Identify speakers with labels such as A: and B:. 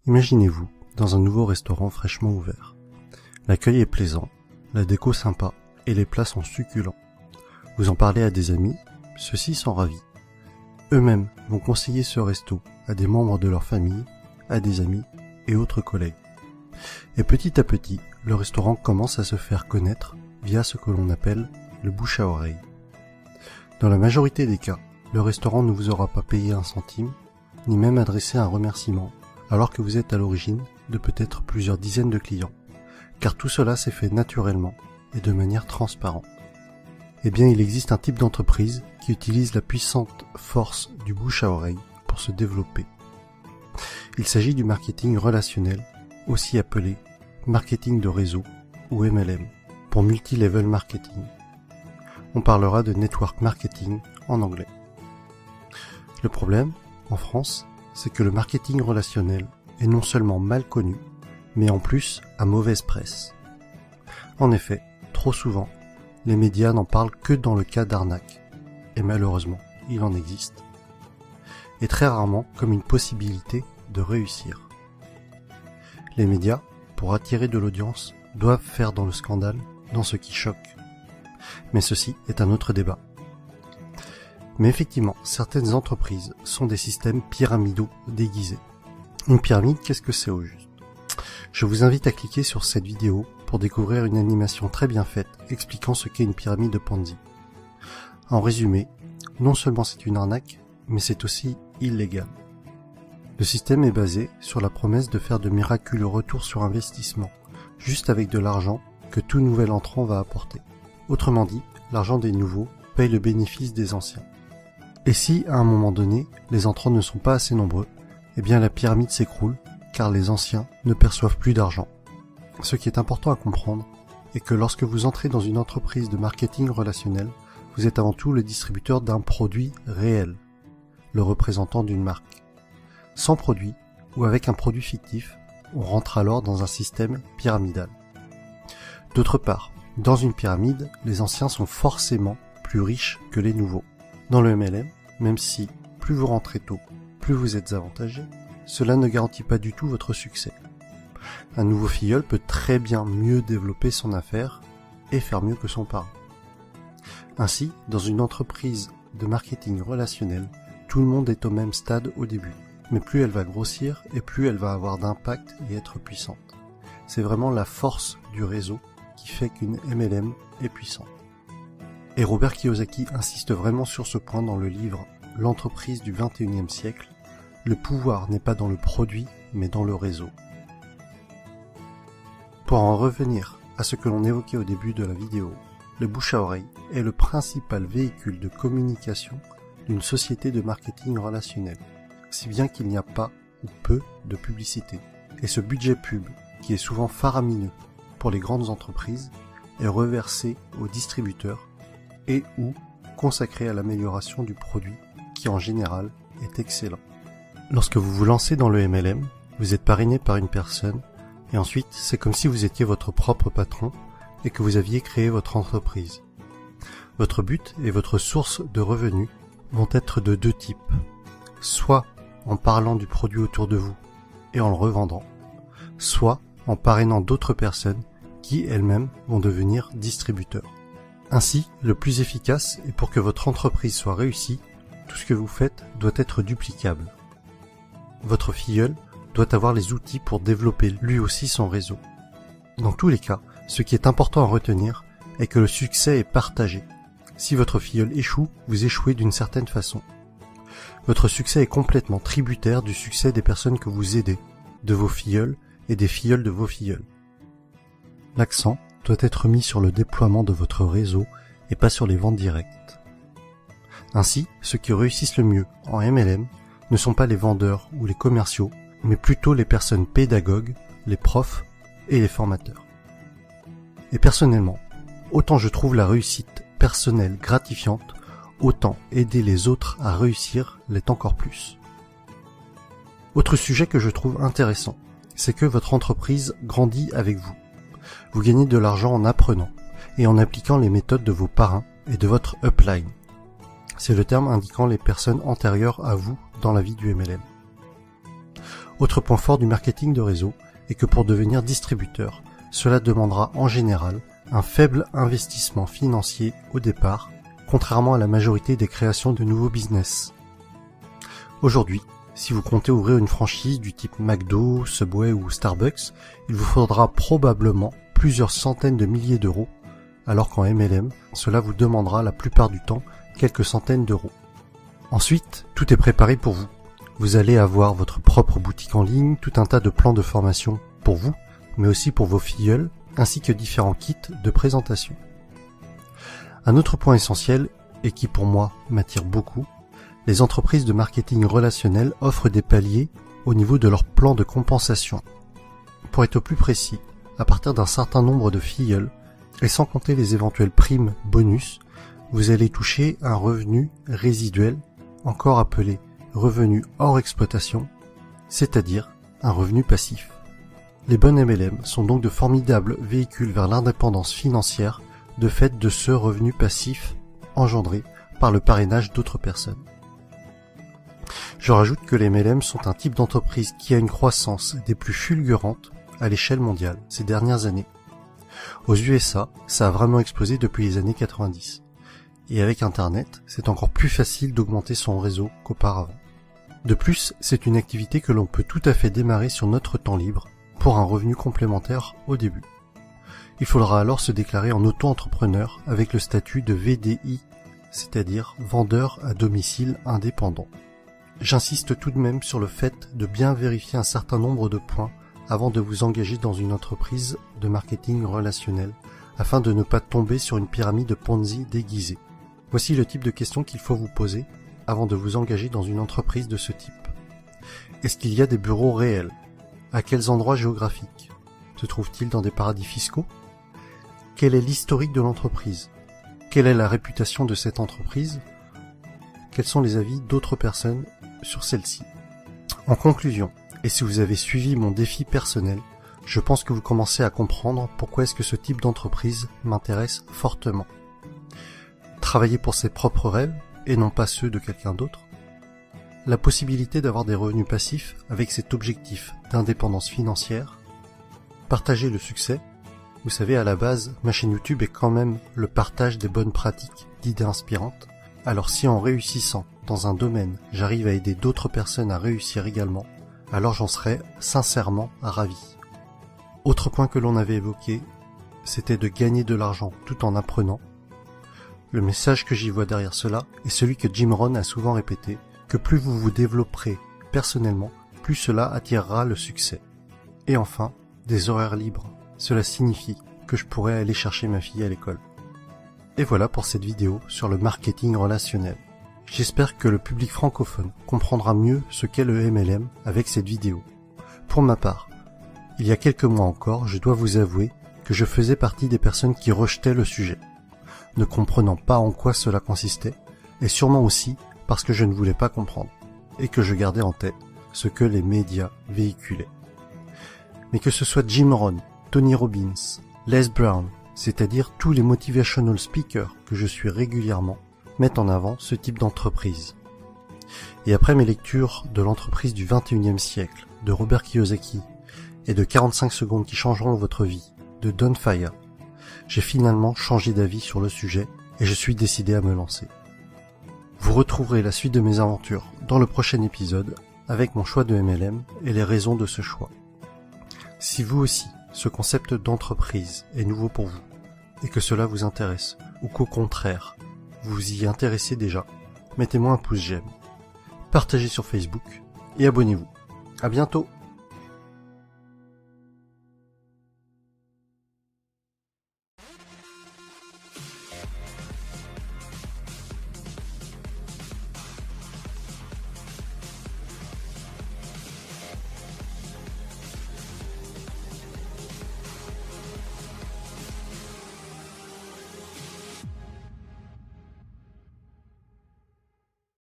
A: Imaginez-vous dans un nouveau restaurant fraîchement ouvert. L'accueil est plaisant, la déco sympa et les plats sont succulents. Vous en parlez à des amis, ceux-ci sont ravis. Eux-mêmes vont conseiller ce resto à des membres de leur famille, à des amis et autres collègues. Et petit à petit, le restaurant commence à se faire connaître via ce que l'on appelle le bouche à oreille. Dans la majorité des cas, le restaurant ne vous aura pas payé un centime, ni même adressé un remerciement, alors que vous êtes à l'origine de peut-être plusieurs dizaines de clients, car tout cela s'est fait naturellement et de manière transparente. Eh bien, il existe un type d'entreprise qui utilise la puissante force du bouche à oreille pour se développer. Il s'agit du marketing relationnel, aussi appelé marketing de réseau ou MLM, pour multi-level marketing. On parlera de network marketing en anglais. Le problème, en France, c'est que le marketing relationnel est non seulement mal connu, mais en plus à mauvaise presse. En effet, trop souvent, les médias n'en parlent que dans le cas d'arnaque, et malheureusement, il en existe, et très rarement comme une possibilité de réussir. Les médias, pour attirer de l'audience, doivent faire dans le scandale, dans ce qui choque. Mais ceci est un autre débat. Mais effectivement, certaines entreprises sont des systèmes pyramidaux déguisés. Une pyramide, qu'est-ce que c'est au juste? Je vous invite à cliquer sur cette vidéo pour découvrir une animation très bien faite expliquant ce qu'est une pyramide de Ponzi. En résumé, non seulement c'est une arnaque, mais c'est aussi illégal. Le système est basé sur la promesse de faire de miraculeux retours sur investissement, juste avec de l'argent que tout nouvel entrant va apporter. Autrement dit, l'argent des nouveaux paye le bénéfice des anciens. Et si, à un moment donné, les entrants ne sont pas assez nombreux, eh bien la pyramide s'écroule, car les anciens ne perçoivent plus d'argent. Ce qui est important à comprendre est que lorsque vous entrez dans une entreprise de marketing relationnel, vous êtes avant tout le distributeur d'un produit réel, le représentant d'une marque. Sans produit, ou avec un produit fictif, on rentre alors dans un système pyramidal. D'autre part, dans une pyramide, les anciens sont forcément plus riches que les nouveaux. Dans le MLM, même si plus vous rentrez tôt, plus vous êtes avantagé, cela ne garantit pas du tout votre succès. Un nouveau filleul peut très bien mieux développer son affaire et faire mieux que son parent. Ainsi, dans une entreprise de marketing relationnel, tout le monde est au même stade au début. Mais plus elle va grossir et plus elle va avoir d'impact et être puissante. C'est vraiment la force du réseau qui fait qu'une MLM est puissante. Et Robert Kiyosaki insiste vraiment sur ce point dans le livre « L'entreprise du XXIe siècle ». Le pouvoir n'est pas dans le produit, mais dans le réseau. Pour en revenir à ce que l'on évoquait au début de la vidéo, le bouche à oreille est le principal véhicule de communication d'une société de marketing relationnel, si bien qu'il n'y a pas ou peu de publicité. Et ce budget pub, qui est souvent faramineux pour les grandes entreprises, est reversé aux distributeurs et ou consacré à l'amélioration du produit, qui en général est excellent. Lorsque vous vous lancez dans le MLM, vous êtes parrainé par une personne, et ensuite c'est comme si vous étiez votre propre patron et que vous aviez créé votre entreprise. Votre but et votre source de revenus vont être de deux types. Soit en parlant du produit autour de vous et en le revendant, soit en parrainant d'autres personnes qui elles-mêmes vont devenir distributeurs. Ainsi, le plus efficace et pour que votre entreprise soit réussie, tout ce que vous faites doit être duplicable. Votre filleul doit avoir les outils pour développer lui aussi son réseau. Dans tous les cas, ce qui est important à retenir est que le succès est partagé. Si votre filleul échoue, vous échouez d'une certaine façon. Votre succès est complètement tributaire du succès des personnes que vous aidez, de vos filleuls et des filleuls de vos filleuls. L'accent doit être mis sur le déploiement de votre réseau et pas sur les ventes directes. Ainsi, ceux qui réussissent le mieux en MLM ne sont pas les vendeurs ou les commerciaux, mais plutôt les personnes pédagogues, les profs et les formateurs. Et personnellement, autant je trouve la réussite personnelle gratifiante, autant aider les autres à réussir l'est encore plus. Autre sujet que je trouve intéressant, c'est que votre entreprise grandit avec vous. Vous gagnez de l'argent en apprenant et en appliquant les méthodes de vos parrains et de votre upline. C'est le terme indiquant les personnes antérieures à vous dans la vie du MLM. Autre point fort du marketing de réseau est que pour devenir distributeur, cela demandera en général un faible investissement financier au départ, contrairement à la majorité des créations de nouveaux business. Aujourd'hui, si vous comptez ouvrir une franchise du type McDo, Subway ou Starbucks, il vous faudra probablement plusieurs centaines de milliers d'euros, alors qu'en MLM, cela vous demandera la plupart du temps quelques centaines d'euros. Ensuite, tout est préparé pour vous. Vous allez avoir votre propre boutique en ligne, tout un tas de plans de formation pour vous, mais aussi pour vos filleuls, ainsi que différents kits de présentation. Un autre point essentiel, et qui pour moi m'attire beaucoup, les entreprises de marketing relationnel offrent des paliers au niveau de leur plan de compensation. Pour être plus précis, à partir d'un certain nombre de filleuls, et sans compter les éventuelles primes bonus, vous allez toucher un revenu résiduel, encore appelé revenu hors exploitation, c'est-à-dire un revenu passif. Les bonnes MLM sont donc de formidables véhicules vers l'indépendance financière de fait de ce revenu passif engendré par le parrainage d'autres personnes. Je rajoute que les MLM sont un type d'entreprise qui a une croissance des plus fulgurantes à l'échelle mondiale ces dernières années. Aux USA, ça a vraiment explosé depuis les années 90. Et avec Internet, c'est encore plus facile d'augmenter son réseau qu'auparavant. De plus, c'est une activité que l'on peut tout à fait démarrer sur notre temps libre pour un revenu complémentaire au début. Il faudra alors se déclarer en auto-entrepreneur avec le statut de VDI, c'est-à-dire vendeur à domicile indépendant. J'insiste tout de même sur le fait de bien vérifier un certain nombre de points avant de vous engager dans une entreprise de marketing relationnel, afin de ne pas tomber sur une pyramide Ponzi déguisée. Voici le type de questions qu'il faut vous poser avant de vous engager dans une entreprise de ce type. Est-ce qu'il y a des bureaux réels? À quels endroits géographiques? Se trouve-t-il dans des paradis fiscaux? Quel est l'historique de l'entreprise? Quelle est la réputation de cette entreprise? Quels sont les avis d'autres personnes sur celle-ci? En conclusion, et si vous avez suivi mon défi personnel, je pense que vous commencez à comprendre pourquoi est-ce que ce type d'entreprise m'intéresse fortement. Travailler pour ses propres rêves et non pas ceux de quelqu'un d'autre. La possibilité d'avoir des revenus passifs avec cet objectif d'indépendance financière. Partager le succès. Vous savez, à la base, ma chaîne YouTube est quand même le partage des bonnes pratiques, d'idées inspirantes. Alors si en réussissant dans un domaine, j'arrive à aider d'autres personnes à réussir également, alors j'en serais sincèrement ravi. Autre point que l'on avait évoqué, c'était de gagner de l'argent tout en apprenant. Le message que j'y vois derrière cela est celui que Jim Rohn a souvent répété, que plus vous vous développerez personnellement, plus cela attirera le succès. Et enfin, des horaires libres. Cela signifie que je pourrais aller chercher ma fille à l'école. Et voilà pour cette vidéo sur le marketing relationnel. J'espère que le public francophone comprendra mieux ce qu'est le MLM avec cette vidéo. Pour ma part, il y a quelques mois encore, je dois vous avouer que je faisais partie des personnes qui rejetaient le sujet, ne comprenant pas en quoi cela consistait, et sûrement aussi parce que je ne voulais pas comprendre, et que je gardais en tête ce que les médias véhiculaient. Mais que ce soit Jim Rohn, Tony Robbins, Les Brown, c'est-à-dire tous les motivational speakers que je suis régulièrement, mettent en avant ce type d'entreprise. Et après mes lectures de l'entreprise du 21e siècle, de Robert Kiyosaki, et de 45 secondes qui changeront votre vie, de Don Faya, j'ai finalement changé d'avis sur le sujet et je suis décidé à me lancer. Vous retrouverez la suite de mes aventures dans le prochain épisode avec mon choix de MLM et les raisons de ce choix. Si vous aussi, ce concept d'entreprise est nouveau pour vous et que cela vous intéresse ou qu'au contraire, vous y intéressez déjà, mettez-moi un pouce j'aime, partagez sur Facebook et abonnez-vous. À bientôt!